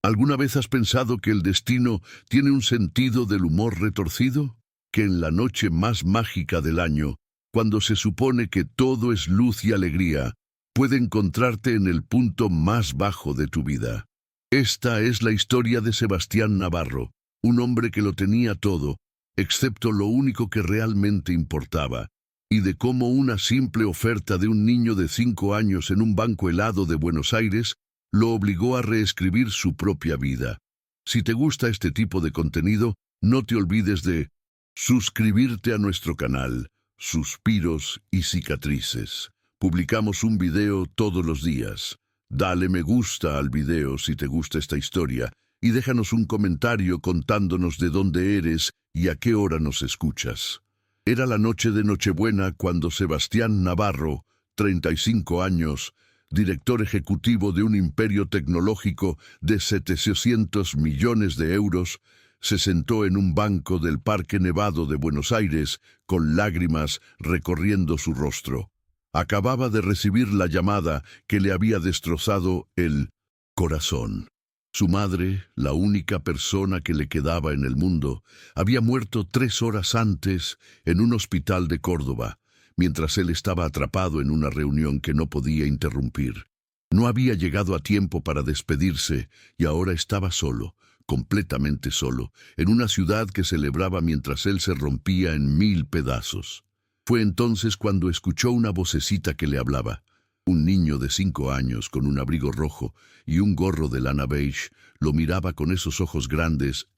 ¿Alguna vez has pensado que el destino tiene un sentido del humor retorcido? Que en la noche más mágica del año, cuando se supone que todo es luz y alegría, puede encontrarte en el punto más bajo de tu vida. Esta es la historia de Sebastián Navarro, un hombre que lo tenía todo, excepto lo único que realmente importaba, y de cómo una simple oferta de un niño de 5 años en un banco helado de Buenos Aires lo obligó a reescribir su propia vida. Si te gusta este tipo de contenido, no te olvides de suscribirte a nuestro canal, Suspiros y Cicatrices. Publicamos un video todos los días. Dale me gusta al video si te gusta esta historia y déjanos un comentario contándonos de dónde eres y a qué hora nos escuchas. Era la noche de Nochebuena cuando Sebastián Navarro, 35 años, director ejecutivo de un imperio tecnológico de 700 millones de euros, se sentó en un banco del Parque Nevado de Buenos Aires con lágrimas recorriendo su rostro. Acababa de recibir la llamada que le había destrozado el corazón. Su madre, la única persona que le quedaba en el mundo, había muerto 3 horas antes en un hospital de Córdoba, mientras él estaba atrapado en una reunión que no podía interrumpir. No había llegado a tiempo para despedirse y ahora estaba solo, completamente solo, en una ciudad que celebraba mientras él se rompía en 1000 pedazos. Fue entonces cuando escuchó una vocecita que le hablaba. Un niño de 5 años con un abrigo rojo y un gorro de lana beige lo miraba con esos ojos grandes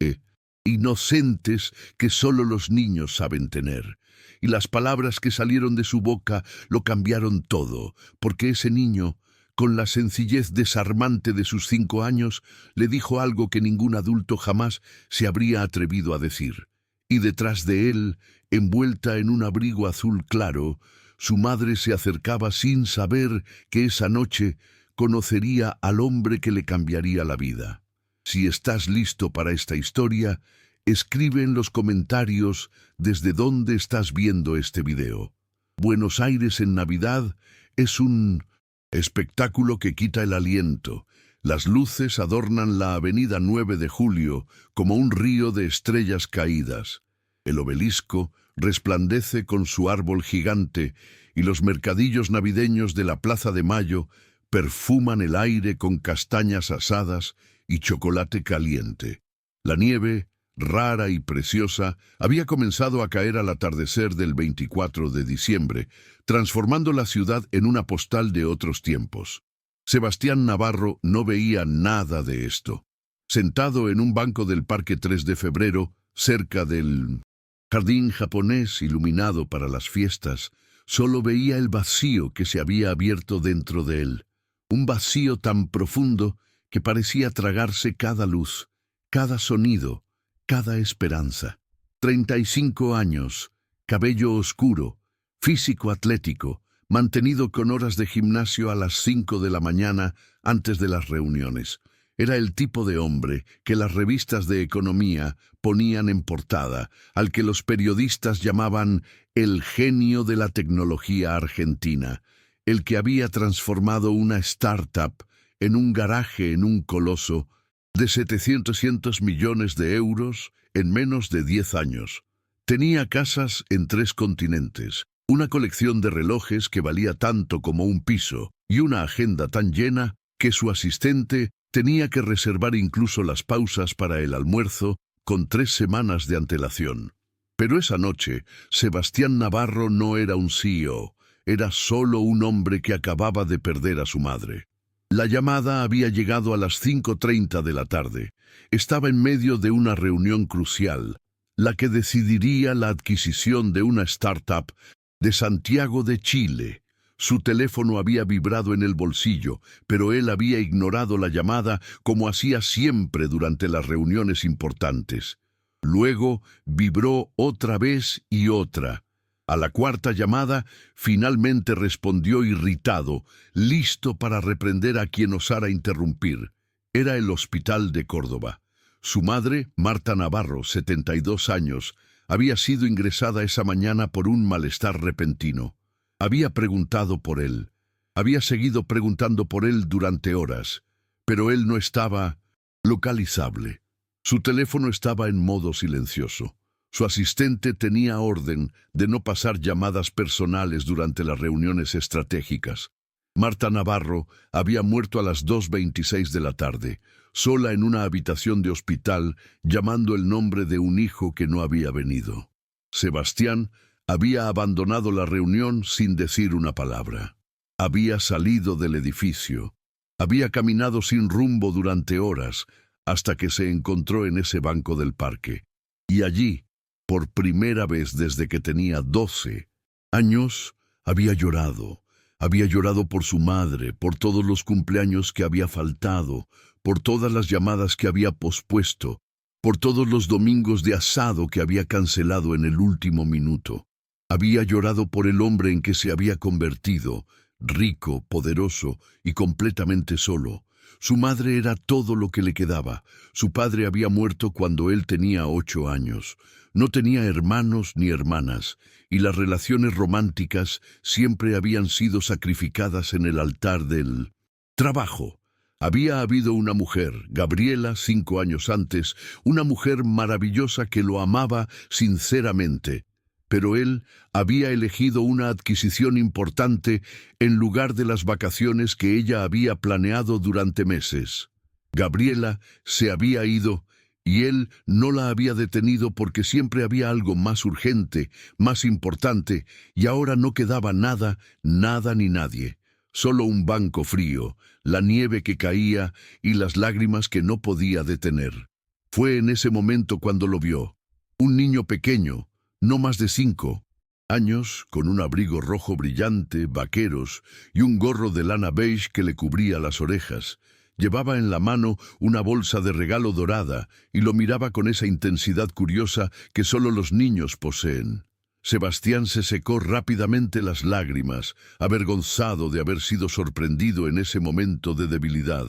inocentes que solo los niños saben tener. Y las palabras que salieron de su boca lo cambiaron todo, porque ese niño, con la sencillez desarmante de sus 5 años, le dijo algo que ningún adulto jamás se habría atrevido a decir. Y detrás de él, envuelta en un abrigo azul claro, su madre se acercaba sin saber que esa noche conocería al hombre que le cambiaría la vida. Si estás listo para esta historia, escribe en los comentarios desde dónde estás viendo este video. Buenos Aires en Navidad es un espectáculo que quita el aliento. Las luces adornan la avenida 9 de Julio como un río de estrellas caídas. El obelisco resplandece con su árbol gigante y los mercadillos navideños de la Plaza de Mayo perfuman el aire con castañas asadas y chocolate caliente. La nieve, rara y preciosa, había comenzado a caer al atardecer del 24 de diciembre, transformando la ciudad en una postal de otros tiempos. Sebastián Navarro no veía nada de esto. Sentado en un banco del Parque 3 de Febrero, cerca del jardín japonés iluminado para las fiestas, solo veía el vacío que se había abierto dentro de él. Un vacío tan profundo que parecía tragarse cada luz, cada sonido, cada esperanza. 35 años, cabello oscuro, físico atlético, mantenido con horas de gimnasio a las 5 de la mañana antes de las reuniones. Era el tipo de hombre que las revistas de economía ponían en portada, al que los periodistas llamaban el genio de la tecnología argentina, el que había transformado una startup en un garaje en un coloso de 700 millones de euros en menos de 10 años. Tenía casas en 3 continentes, una colección de relojes que valía tanto como un piso y una agenda tan llena que su asistente tenía que reservar incluso las pausas para el almuerzo con 3 semanas de antelación. Pero esa noche, Sebastián Navarro no era un CEO, era solo un hombre que acababa de perder a su madre. La llamada había llegado a las 5:30 de la tarde. Estaba en medio de una reunión crucial, la que decidiría la adquisición de una startup de Santiago de Chile. Su teléfono había vibrado en el bolsillo, pero él había ignorado la llamada como hacía siempre durante las reuniones importantes. Luego vibró otra vez y otra. A la 4ª llamada, finalmente respondió irritado, listo para reprender a quien osara interrumpir. Era el hospital de Córdoba. Su madre, Marta Navarro, 72 años, había sido ingresada esa mañana por un malestar repentino. Había preguntado por él. Había seguido preguntando por él durante horas, pero él no estaba Localizable. Su teléfono estaba en modo silencioso. Su asistente tenía orden de no pasar llamadas personales durante las reuniones estratégicas. Marta Navarro había muerto a las 2:26 de la tarde, sola en una habitación de hospital, llamando el nombre de un hijo que no había venido. Sebastián había abandonado la reunión sin decir una palabra. Había salido del edificio. Había caminado sin rumbo durante horas, hasta que se encontró en ese banco del parque. Y allí, por primera vez desde que tenía 12 años, había llorado. Había llorado por su madre, por todos los cumpleaños que había faltado, por todas las llamadas que había pospuesto, por todos los domingos de asado que había cancelado en el último minuto. Había llorado por el hombre en que se había convertido, rico, poderoso y completamente solo. Su madre era todo lo que le quedaba. Su padre había muerto cuando él tenía 8 años. No tenía hermanos ni hermanas, y las relaciones románticas siempre habían sido sacrificadas en el altar del trabajo. Había habido una mujer, Gabriela, 5 años antes, una mujer maravillosa que lo amaba sinceramente, pero él había elegido una adquisición importante en lugar de las vacaciones que ella había planeado durante meses. Gabriela se había ido y él no la había detenido porque siempre había algo más urgente, más importante, y ahora no quedaba nada, nada ni nadie. Solo un banco frío, la nieve que caía y las lágrimas que no podía detener. Fue en ese momento cuando lo vio. Un niño pequeño, no más de 5 años, con un abrigo rojo brillante, vaqueros y un gorro de lana beige que le cubría las orejas. Llevaba en la mano una bolsa de regalo dorada y lo miraba con esa intensidad curiosa que solo los niños poseen. Sebastián se secó rápidamente las lágrimas, avergonzado de haber sido sorprendido en ese momento de debilidad.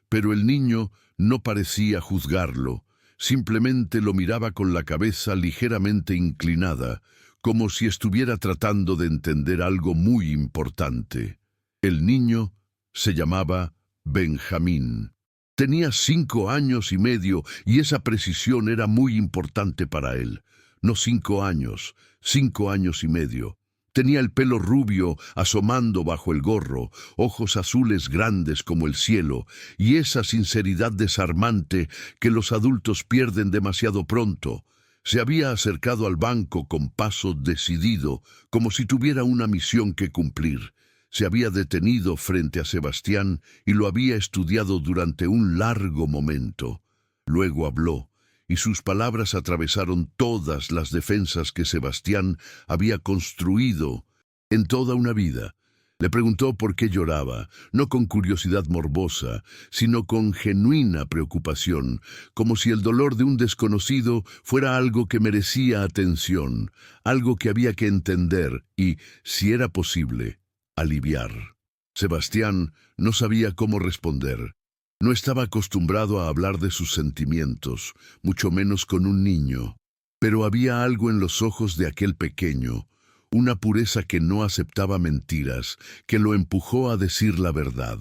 Pero el niño no parecía juzgarlo. Simplemente lo miraba con la cabeza ligeramente inclinada, como si estuviera tratando de entender algo muy importante. El niño se llamaba Benjamín. Tenía 5 años y medio y esa precisión era muy importante para él. No 5 años, 5 años y medio. Tenía el pelo rubio asomando bajo el gorro, ojos azules grandes como el cielo, y esa sinceridad desarmante que los adultos pierden demasiado pronto. Se había acercado al banco con paso decidido, como si tuviera una misión que cumplir. Se había detenido frente a Sebastián y lo había estudiado durante un largo momento. Luego habló, y sus palabras atravesaron todas las defensas que Sebastián había construido en toda una vida. Le preguntó por qué lloraba, no con curiosidad morbosa, sino con genuina preocupación, como si el dolor de un desconocido fuera algo que merecía atención, algo que había que entender y, si era posible, aliviar. Sebastián no sabía cómo responder. No estaba acostumbrado a hablar de sus sentimientos, mucho menos con un niño. Pero había algo en los ojos de aquel pequeño, una pureza que no aceptaba mentiras, que lo empujó a decir la verdad.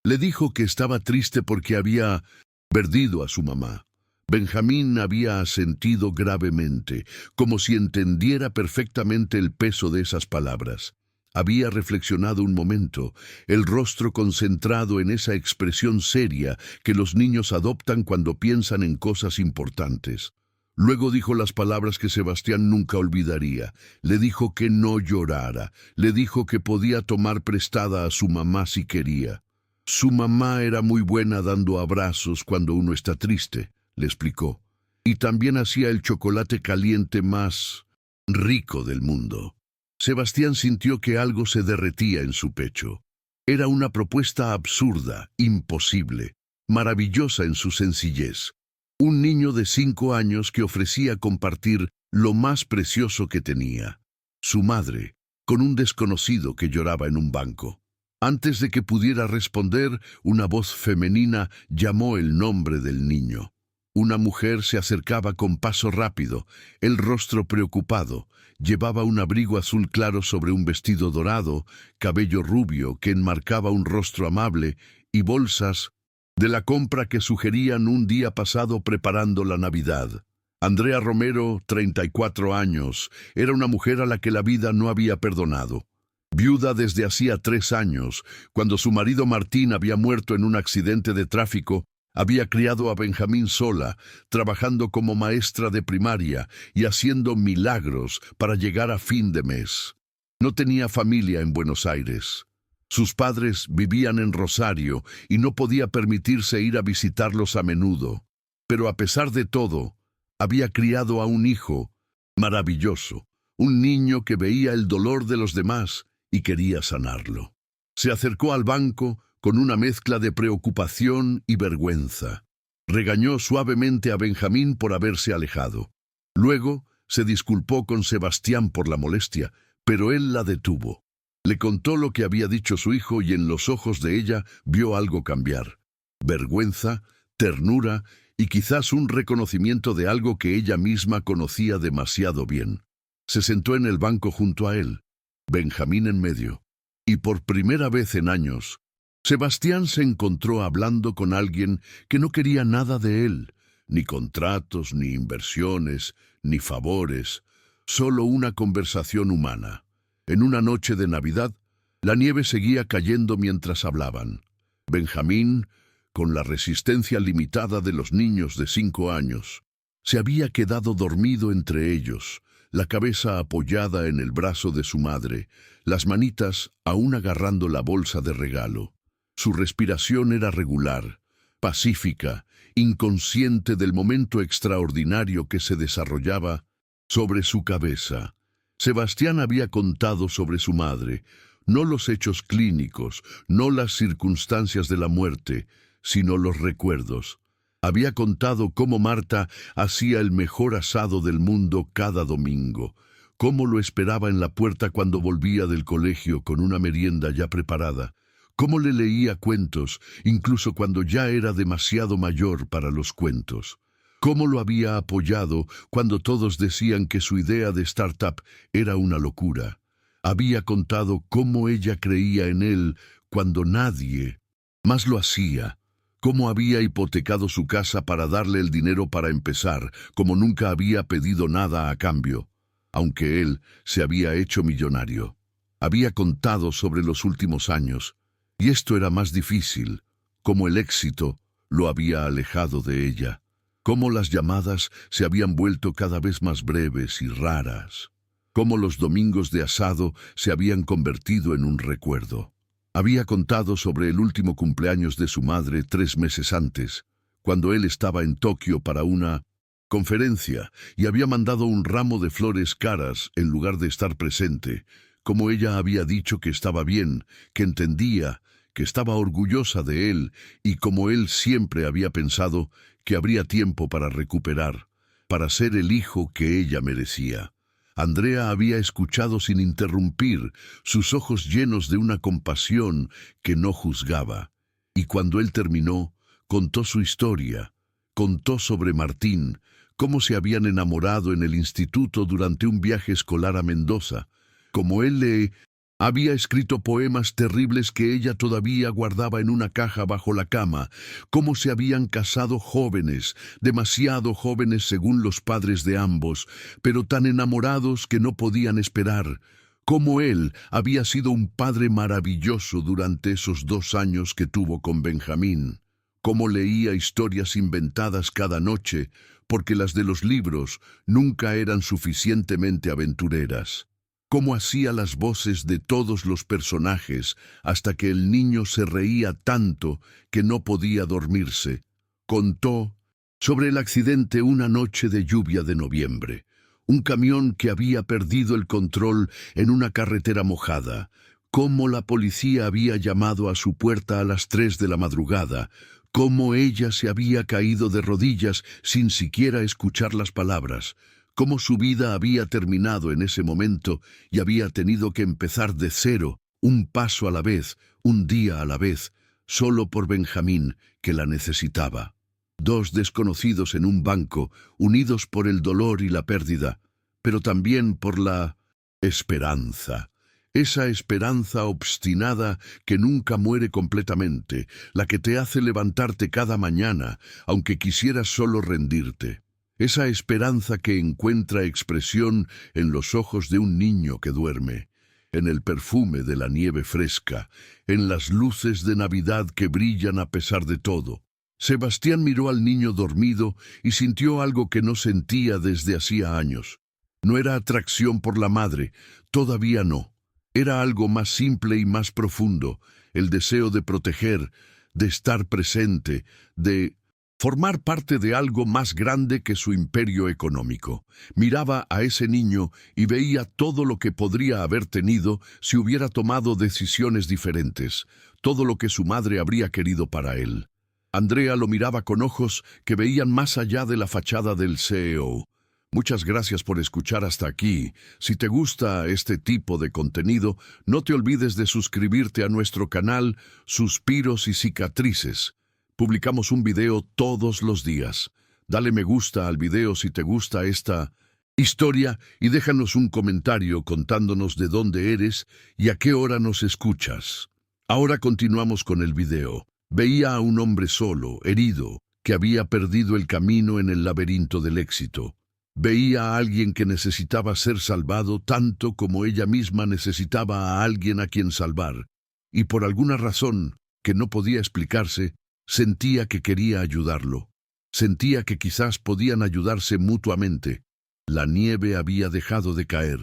Le dijo que estaba triste porque había perdido a su mamá. Benjamín había asentido gravemente, como si entendiera perfectamente el peso de esas palabras. Había reflexionado un momento, el rostro concentrado en esa expresión seria que los niños adoptan cuando piensan en cosas importantes. Luego dijo las palabras que Sebastián nunca olvidaría. Le dijo que no llorara. Le dijo que podía tomar prestada a su mamá si quería. Su mamá era muy buena dando abrazos cuando uno está triste, le explicó. Y también hacía el chocolate caliente más rico del mundo. Sebastián sintió que algo se derretía en su pecho. Era una propuesta absurda, imposible, maravillosa en su sencillez. Un niño de 5 años que ofrecía compartir lo más precioso que tenía, su madre, con un desconocido que lloraba en un banco. Antes de que pudiera responder, una voz femenina llamó el nombre del niño. Una mujer se acercaba con paso rápido, el rostro preocupado. Llevaba un abrigo azul claro sobre un vestido dorado, cabello rubio que enmarcaba un rostro amable y bolsas de la compra que sugerían un día pasado preparando la Navidad. Andrea Romero, 34 años, era una mujer a la que la vida no había perdonado. Viuda desde hacía 3 años, cuando su marido Martín había muerto en un accidente de tráfico, había criado a Benjamín sola, trabajando como maestra de primaria y haciendo milagros para llegar a fin de mes. No tenía familia en Buenos Aires. Sus padres vivían en Rosario y no podía permitirse ir a visitarlos a menudo. Pero a pesar de todo, había criado a un hijo maravilloso, un niño que veía el dolor de los demás y quería sanarlo. Se acercó al banco con una mezcla de preocupación y vergüenza. Regañó suavemente a Benjamín por haberse alejado. Luego se disculpó con Sebastián por la molestia, pero él la detuvo. Le contó lo que había dicho su hijo y en los ojos de ella vio algo cambiar. Vergüenza, ternura y quizás un reconocimiento de algo que ella misma conocía demasiado bien. Se sentó en el banco junto a él, Benjamín en medio, y por primera vez en años, Sebastián se encontró hablando con alguien que no quería nada de él, ni contratos, ni inversiones, ni favores, solo una conversación humana. En una noche de Navidad, la nieve seguía cayendo mientras hablaban. Benjamín, con la resistencia limitada de los niños de 5 años, se había quedado dormido entre ellos, la cabeza apoyada en el brazo de su madre, las manitas aún agarrando la bolsa de regalo. Su respiración era regular, pacífica, inconsciente del momento extraordinario que se desarrollaba sobre su cabeza. Sebastián había contado sobre su madre, no los hechos clínicos, no las circunstancias de la muerte, sino los recuerdos. Había contado cómo Marta hacía el mejor asado del mundo cada domingo, cómo lo esperaba en la puerta cuando volvía del colegio con una merienda ya preparada, cómo le leía cuentos, incluso cuando ya era demasiado mayor para los cuentos, cómo lo había apoyado cuando todos decían que su idea de startup era una locura. Había contado cómo ella creía en él cuando nadie más lo hacía, cómo había hipotecado su casa para darle el dinero para empezar, como nunca había pedido nada a cambio, aunque él se había hecho millonario. Había contado sobre los últimos años, y esto era más difícil, cómo el éxito lo había alejado de ella, cómo las llamadas se habían vuelto cada vez más breves y raras, cómo los domingos de asado se habían convertido en un recuerdo. Había contado sobre el último cumpleaños de su madre 3 meses antes, cuando él estaba en Tokio para una conferencia y había mandado un ramo de flores caras en lugar de estar presente, como ella había dicho que estaba bien, que entendía, que estaba orgullosa de él y como él siempre había pensado que habría tiempo para recuperar, para ser el hijo que ella merecía. Andrea había escuchado sin interrumpir, sus ojos llenos de una compasión que no juzgaba. Y cuando él terminó, contó su historia. Contó sobre Martín, cómo se habían enamorado en el instituto durante un viaje escolar a Mendoza, cómo él le había escrito poemas terribles que ella todavía guardaba en una caja bajo la cama, cómo se habían casado jóvenes, demasiado jóvenes según los padres de ambos, pero tan enamorados que no podían esperar, cómo él había sido un padre maravilloso durante esos 2 años que tuvo con Benjamín, cómo leía historias inventadas cada noche, porque las de los libros nunca eran suficientemente aventureras. Cómo hacía las voces de todos los personajes hasta que el niño se reía tanto que no podía dormirse. Contó sobre el accidente una noche de lluvia de noviembre, un camión que había perdido el control en una carretera mojada, cómo la policía había llamado a su puerta a las 3 de la madrugada, cómo ella se había caído de rodillas sin siquiera escuchar las palabras, cómo su vida había terminado en ese momento y había tenido que empezar de cero, un paso a la vez, un día a la vez, solo por Benjamín, que la necesitaba. 2 desconocidos en un banco, unidos por el dolor y la pérdida, pero también por la esperanza. Esa esperanza obstinada que nunca muere completamente, la que te hace levantarte cada mañana, aunque quisieras solo rendirte. Esa esperanza que encuentra expresión en los ojos de un niño que duerme, en el perfume de la nieve fresca, en las luces de Navidad que brillan a pesar de todo. Sebastián miró al niño dormido y sintió algo que no sentía desde hacía años. No era atracción por la madre, todavía no. Era algo más simple y más profundo, el deseo de proteger, de estar presente, de formar parte de algo más grande que su imperio económico. Miraba a ese niño y veía todo lo que podría haber tenido si hubiera tomado decisiones diferentes, todo lo que su madre habría querido para él. Andrea lo miraba con ojos que veían más allá de la fachada del CEO. Muchas gracias por escuchar hasta aquí. Si te gusta este tipo de contenido, no te olvides de suscribirte a nuestro canal Suspiros y Cicatrices. Publicamos un video todos los días. Dale me gusta al video si te gusta esta historia y déjanos un comentario contándonos de dónde eres y a qué hora nos escuchas. Ahora continuamos con el video. Veía a un hombre solo, herido, que había perdido el camino en el laberinto del éxito. Veía a alguien que necesitaba ser salvado tanto como ella misma necesitaba a alguien a quien salvar, y por alguna razón, que no podía explicarse, sentía que quería ayudarlo. Sentía que quizás podían ayudarse mutuamente. La nieve había dejado de caer.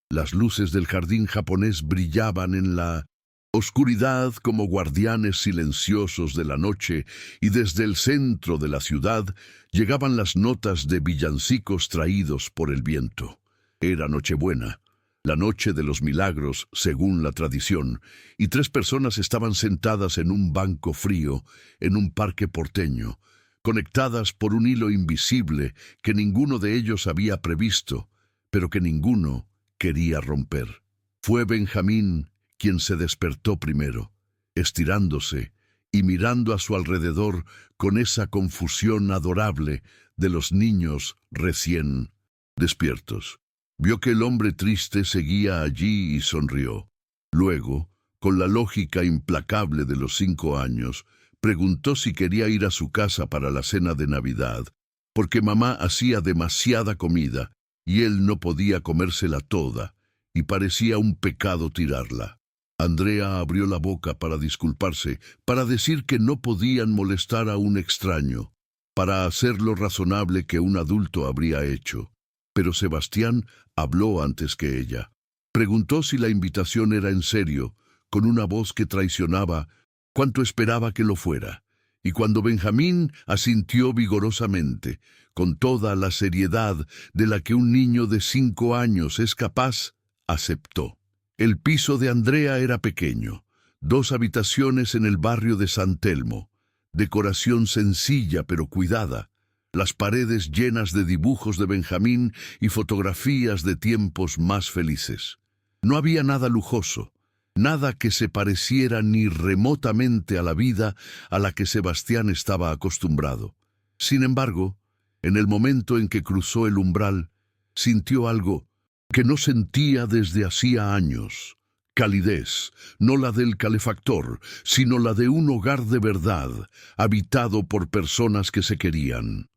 Las luces del jardín japonés brillaban en la oscuridad como guardianes silenciosos de la noche, y desde el centro de la ciudad llegaban las notas de villancicos traídos por el viento. Era Nochebuena, la noche de los milagros, según la tradición, y 3 personas estaban sentadas en un banco frío, en un parque porteño, conectadas por un hilo invisible que ninguno de ellos había previsto, pero que ninguno quería romper. Fue Benjamín quien se despertó primero, estirándose y mirando a su alrededor con esa confusión adorable de los niños recién despiertos. Vio que el hombre triste seguía allí y sonrió. Luego, con la lógica implacable de los 5 años, preguntó si quería ir a su casa para la cena de Navidad, porque mamá hacía demasiada comida y él no podía comérsela toda, y parecía un pecado tirarla. Andrea abrió la boca para disculparse, para decir que no podían molestar a un extraño, para hacer lo razonable que un adulto habría hecho. Pero Sebastián habló antes que ella. Preguntó si la invitación era en serio, con una voz que traicionaba cuánto esperaba que lo fuera. Y cuando Benjamín asintió vigorosamente, con toda la seriedad de la que un niño de 5 años es capaz, aceptó. El piso de Andrea era pequeño, 2 habitaciones en el barrio de San Telmo, decoración sencilla pero cuidada, las paredes llenas de dibujos de Benjamín y fotografías de tiempos más felices. No había nada lujoso, nada que se pareciera ni remotamente a la vida a la que Sebastián estaba acostumbrado. Sin embargo, en el momento en que cruzó el umbral, sintió algo que no sentía desde hacía años. Calidez, no la del calefactor, sino la de un hogar de verdad, habitado por personas que se querían.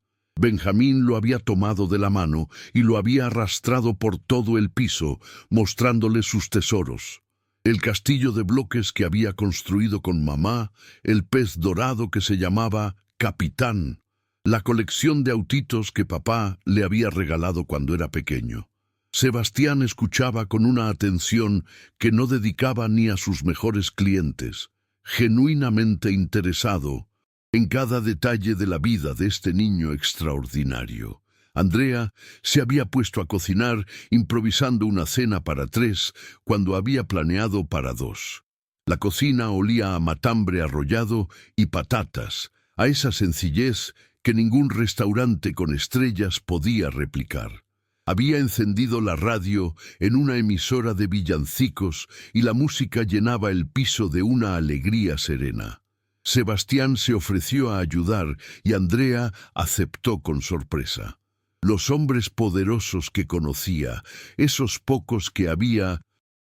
Benjamín lo había tomado de la mano y lo había arrastrado por todo el piso, mostrándole sus tesoros. El castillo de bloques que había construido con mamá, el pez dorado que se llamaba Capitán, la colección de autitos que papá le había regalado cuando era pequeño. Sebastián escuchaba con una atención que no dedicaba ni a sus mejores clientes, genuinamente interesado en cada detalle de la vida de este niño extraordinario. Andrea se había puesto a cocinar, improvisando una cena para 3 cuando había planeado para 2. La cocina olía a matambre arrollado y patatas, a esa sencillez que ningún restaurante con estrellas podía replicar. Había encendido la radio en una emisora de villancicos y la música llenaba el piso de una alegría serena. Sebastián se ofreció a ayudar y Andrea aceptó con sorpresa. Los hombres poderosos que conocía, esos pocos que había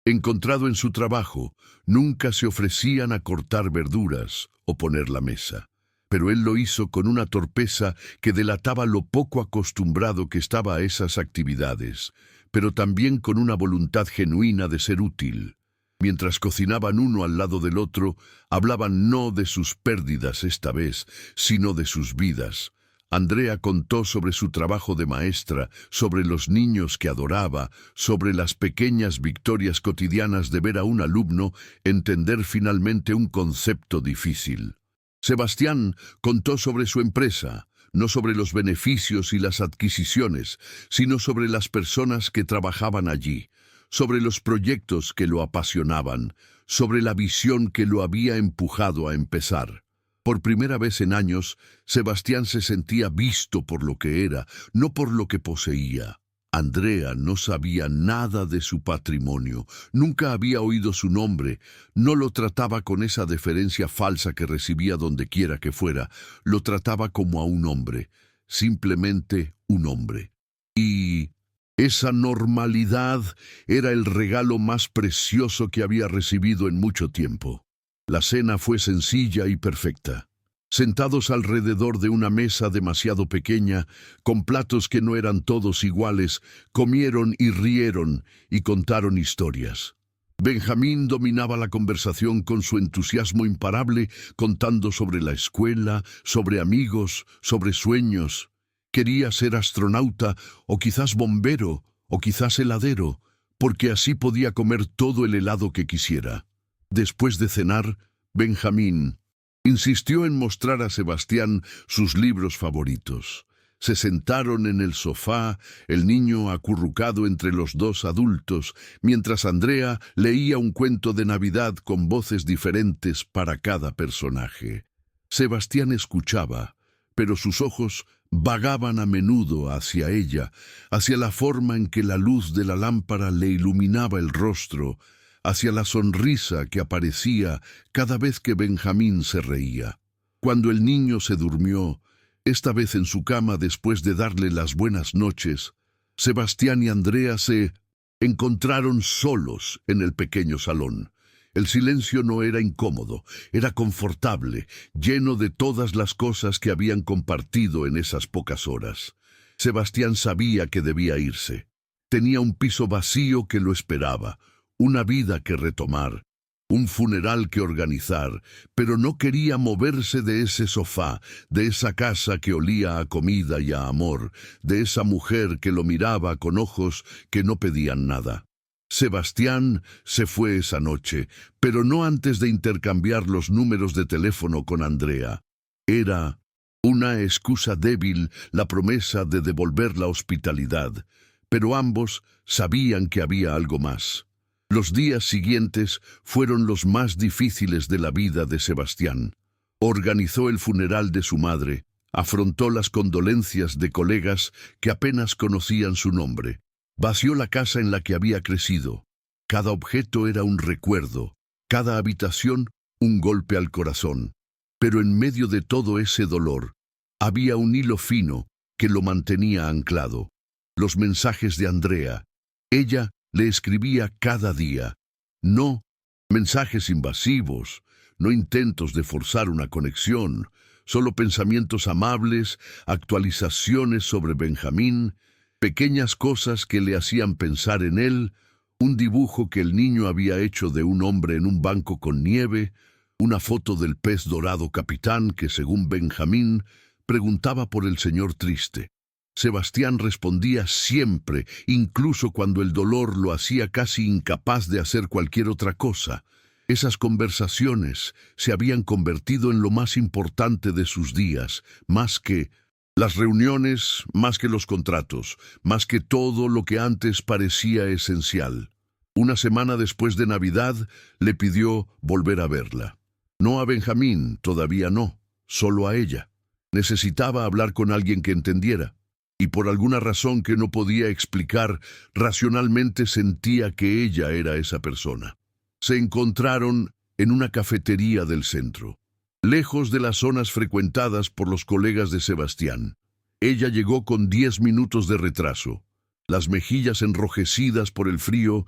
encontrado en su trabajo, nunca se ofrecían a cortar verduras o poner la mesa. Pero él lo hizo con una torpeza que delataba lo poco acostumbrado que estaba a esas actividades, pero también con una voluntad genuina de ser útil. Mientras cocinaban uno al lado del otro, hablaban no de sus pérdidas esta vez, sino de sus vidas. Andrea contó sobre su trabajo de maestra, sobre los niños que adoraba, sobre las pequeñas victorias cotidianas de ver a un alumno entender finalmente un concepto difícil. Sebastián contó sobre su empresa, no sobre los beneficios y las adquisiciones, sino sobre las personas que trabajaban allí, sobre los proyectos que lo apasionaban, sobre la visión que lo había empujado a empezar. Por primera vez en años, Sebastián se sentía visto por lo que era, no por lo que poseía. Andrea no sabía nada de su patrimonio, nunca había oído su nombre, no lo trataba con esa deferencia falsa que recibía donde quiera que fuera, lo trataba como a un hombre, simplemente un hombre. Y esa normalidad era el regalo más precioso que había recibido en mucho tiempo. La cena fue sencilla y perfecta. Sentados alrededor de una mesa demasiado pequeña, con platos que no eran todos iguales, comieron y rieron y contaron historias. Benjamín dominaba la conversación con su entusiasmo imparable, contando sobre la escuela, sobre amigos, sobre sueños. Quería ser astronauta, o quizás bombero, o quizás heladero, porque así podía comer todo el helado que quisiera. Después de cenar, Benjamín insistió en mostrar a Sebastián sus libros favoritos. Se sentaron en el sofá, el niño acurrucado entre los dos adultos, mientras Andrea leía un cuento de Navidad con voces diferentes para cada personaje. Sebastián escuchaba, pero sus ojos vagaban a menudo hacia ella, hacia la forma en que la luz de la lámpara le iluminaba el rostro, hacia la sonrisa que aparecía cada vez que Benjamín se reía. Cuando el niño se durmió, esta vez en su cama después de darle las buenas noches, Sebastián y Andrea se encontraron solos en el pequeño salón. El silencio no era incómodo, era confortable, lleno de todas las cosas que habían compartido en esas pocas horas. Sebastián sabía que debía irse. Tenía un piso vacío que lo esperaba, una vida que retomar, un funeral que organizar, pero no quería moverse de ese sofá, de esa casa que olía a comida y a amor, de esa mujer que lo miraba con ojos que no pedían nada. Sebastián se fue esa noche, pero no antes de intercambiar los números de teléfono con Andrea. Era una excusa débil, la promesa de devolver la hospitalidad, pero ambos sabían que había algo más. Los días siguientes fueron los más difíciles de la vida de Sebastián. Organizó el funeral de su madre, afrontó las condolencias de colegas que apenas conocían su nombre, vació la casa en la que había crecido. Cada objeto era un recuerdo, cada habitación un golpe al corazón. Pero en medio de todo ese dolor, había un hilo fino que lo mantenía anclado. Los mensajes de Andrea. Ella le escribía cada día. No mensajes invasivos, no intentos de forzar una conexión, solo pensamientos amables, actualizaciones sobre Benjamín, pequeñas cosas que le hacían pensar en él, un dibujo que el niño había hecho de un hombre en un banco con nieve, una foto del pez dorado capitán que, según Benjamín, preguntaba por el señor triste. Sebastián respondía siempre, incluso cuando el dolor lo hacía casi incapaz de hacer cualquier otra cosa. Esas conversaciones se habían convertido en lo más importante de sus días, más que las reuniones, más que los contratos, más que todo lo que antes parecía esencial. Una semana después de Navidad, le pidió volver a verla. No a Benjamín, todavía no, solo a ella. Necesitaba hablar con alguien que entendiera. Y por alguna razón que no podía explicar, racionalmente sentía que ella era esa persona. Se encontraron en una cafetería del centro, lejos de las zonas frecuentadas por los colegas de Sebastián. Ella llegó con 10 minutos de retraso, las mejillas enrojecidas por el frío,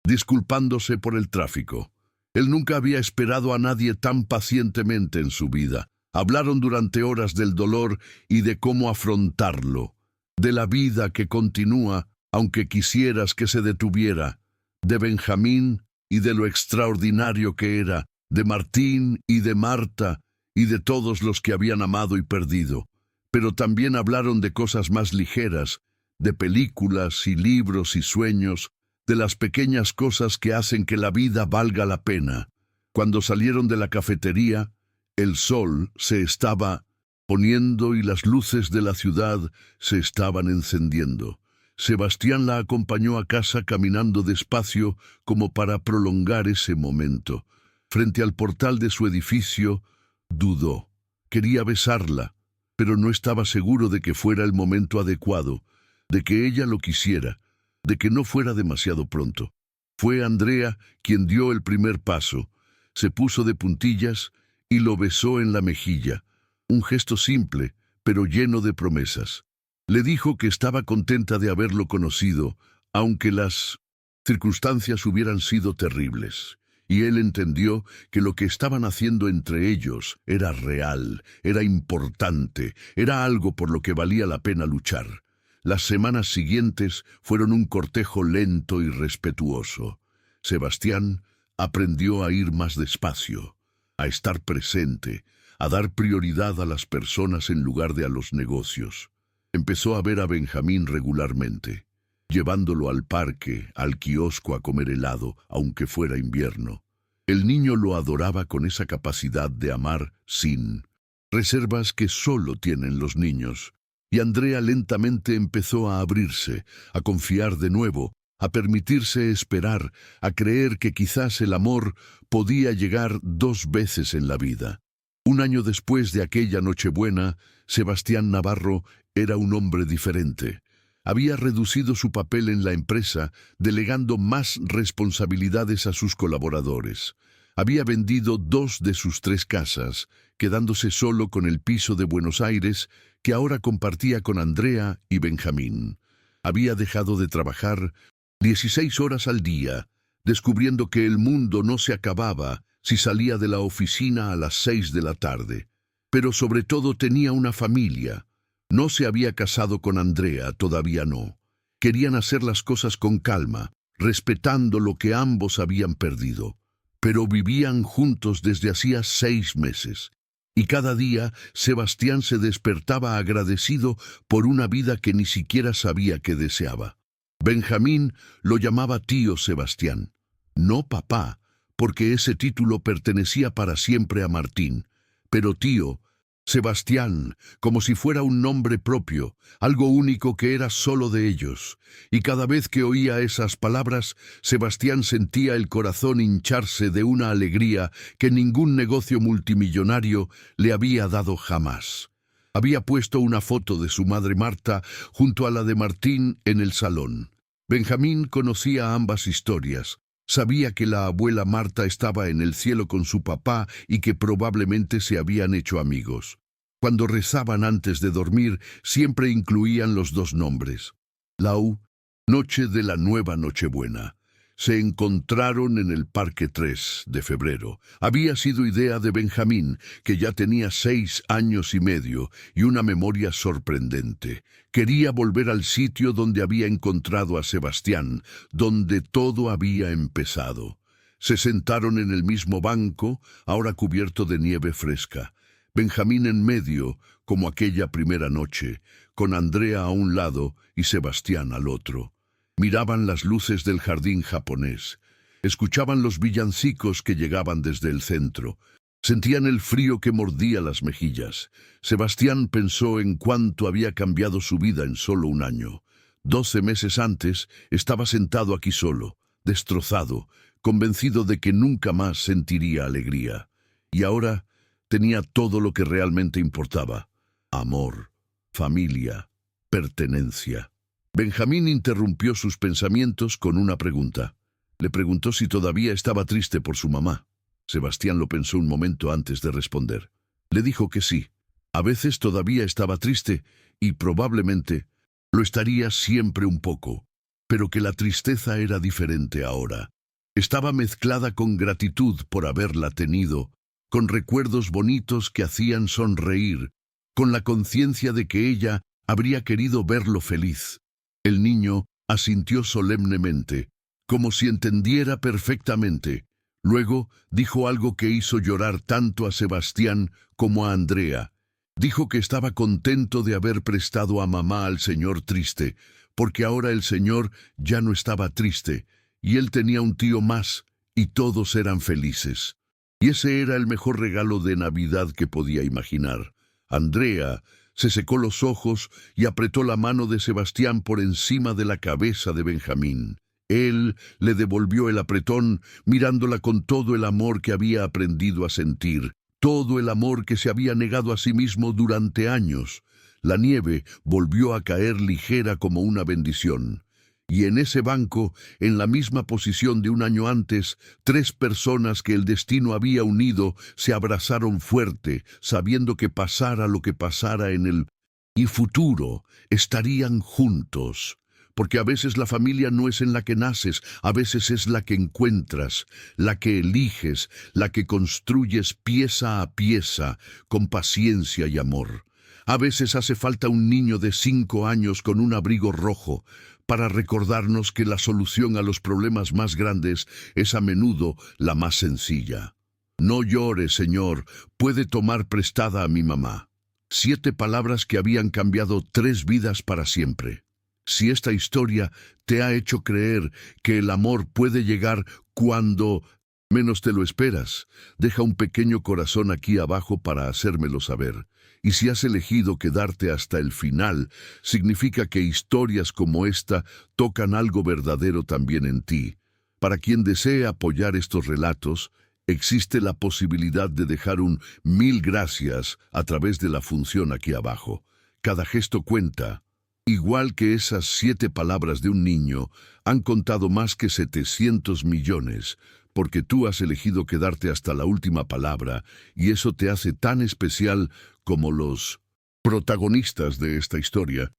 disculpándose por el tráfico. Él nunca había esperado a nadie tan pacientemente en su vida. Hablaron durante horas del dolor y de cómo afrontarlo, de la vida que continúa, aunque quisieras que se detuviera, de Benjamín y de lo extraordinario que era, de Martín y de Marta y de todos los que habían amado y perdido. Pero también hablaron de cosas más ligeras, de películas y libros y sueños, de las pequeñas cosas que hacen que la vida valga la pena. Cuando salieron de la cafetería, el sol se estaba poniendo y las luces de la ciudad se estaban encendiendo. Sebastián la acompañó a casa caminando despacio como para prolongar ese momento. Frente al portal de su edificio, dudó. Quería besarla, pero no estaba seguro de que fuera el momento adecuado, de que ella lo quisiera, de que no fuera demasiado pronto. Fue Andrea quien dio el primer paso. Se puso de puntillas y lo besó en la mejilla. Un gesto simple, pero lleno de promesas. Le dijo que estaba contenta de haberlo conocido, aunque las circunstancias hubieran sido terribles. Y él entendió que lo que estaban haciendo entre ellos era real, era importante, era algo por lo que valía la pena luchar. Las semanas siguientes fueron un cortejo lento y respetuoso. Sebastián aprendió a ir más despacio, a estar presente, a dar prioridad a las personas en lugar de a los negocios. Empezó a ver a Benjamín regularmente, llevándolo al parque, al kiosco a comer helado, aunque fuera invierno. El niño lo adoraba con esa capacidad de amar sin reservas que solo tienen los niños. Y Andrea lentamente empezó a abrirse, a confiar de nuevo, a permitirse esperar, a creer que quizás el amor podía llegar 2 veces en la vida. Un año después de aquella Nochebuena, Sebastián Navarro era un hombre diferente. Había reducido su papel en la empresa, delegando más responsabilidades a sus colaboradores. Había vendido 2 de sus 3 casas, quedándose solo con el piso de Buenos Aires, que ahora compartía con Andrea y Benjamín. Había dejado de trabajar 16 horas al día, descubriendo que el mundo no se acababa si salía de la oficina a las 6 de la tarde. Pero sobre todo tenía una familia. No se había casado con Andrea, todavía no. Querían hacer las cosas con calma, respetando lo que ambos habían perdido. Pero vivían juntos desde hacía 6 meses. Y cada día Sebastián se despertaba agradecido por una vida que ni siquiera sabía que deseaba. Benjamín lo llamaba tío Sebastián, no papá, porque ese título pertenecía para siempre a Martín, pero tío Sebastián, como si fuera un nombre propio, algo único que era solo de ellos. Y cada vez que oía esas palabras, Sebastián sentía el corazón hincharse de una alegría que ningún negocio multimillonario le había dado jamás. Había puesto una foto de su madre Marta junto a la de Martín en el salón. Benjamín conocía ambas historias. Sabía que la abuela Marta estaba en el cielo con su papá y que probablemente se habían hecho amigos. Cuando rezaban antes de dormir, siempre incluían los 2 nombres. Lau, noche de la nueva Nochebuena. Se encontraron en el Parque 3 de febrero. Había sido idea de Benjamín, que ya tenía 6 años y medio y una memoria sorprendente. Quería volver al sitio donde había encontrado a Sebastián, donde todo había empezado. Se sentaron en el mismo banco, ahora cubierto de nieve fresca. Benjamín en medio, como aquella primera noche, con Andrea a un lado y Sebastián al otro. Miraban las luces del jardín japonés, escuchaban los villancicos que llegaban desde el centro, sentían el frío que mordía las mejillas. Sebastián pensó en cuánto había cambiado su vida en solo un año. 12 meses antes estaba sentado aquí solo, destrozado, convencido de que nunca más sentiría alegría. Y ahora tenía todo lo que realmente importaba: amor, familia, pertenencia. Benjamín interrumpió sus pensamientos con una pregunta. Le preguntó si todavía estaba triste por su mamá. Sebastián lo pensó un momento antes de responder. Le dijo que sí. A veces todavía estaba triste y probablemente lo estaría siempre un poco, pero que la tristeza era diferente ahora. Estaba mezclada con gratitud por haberla tenido, con recuerdos bonitos que hacían sonreír, con la conciencia de que ella habría querido verlo feliz. El niño asintió solemnemente, como si entendiera perfectamente. Luego dijo algo que hizo llorar tanto a Sebastián como a Andrea. Dijo que estaba contento de haber prestado a mamá al señor triste, porque ahora el señor ya no estaba triste, y él tenía un tío más, y todos eran felices. Y ese era el mejor regalo de Navidad que podía imaginar. Andrea se secó los ojos y apretó la mano de Sebastián por encima de la cabeza de Benjamín. Él le devolvió el apretón, mirándola con todo el amor que había aprendido a sentir, todo el amor que se había negado a sí mismo durante años. La nieve volvió a caer ligera como una bendición. Y en ese banco, en la misma posición de un año antes, 3 personas que el destino había unido se abrazaron fuerte, sabiendo que pasara lo que pasara en el futuro, estarían juntos. Porque a veces la familia no es en la que naces, a veces es la que encuentras, la que eliges, la que construyes pieza a pieza, con paciencia y amor. A veces hace falta un niño de 5 años con un abrigo rojo, para recordarnos que la solución a los problemas más grandes es a menudo la más sencilla. No llores, Señor, puede tomar prestada a mi mamá. 7 palabras que habían cambiado 3 vidas para siempre. Si esta historia te ha hecho creer que el amor puede llegar cuando menos te lo esperas, deja un pequeño corazón aquí abajo para hacérmelo saber. Y si has elegido quedarte hasta el final, significa que historias como esta tocan algo verdadero también en ti. Para quien desee apoyar estos relatos, existe la posibilidad de dejar un 1000 gracias a través de la función aquí abajo. Cada gesto cuenta. Igual que esas 7 palabras de un niño, han contado más que 700 millones, porque tú has elegido quedarte hasta la última palabra, y eso te hace tan especial como los protagonistas de esta historia.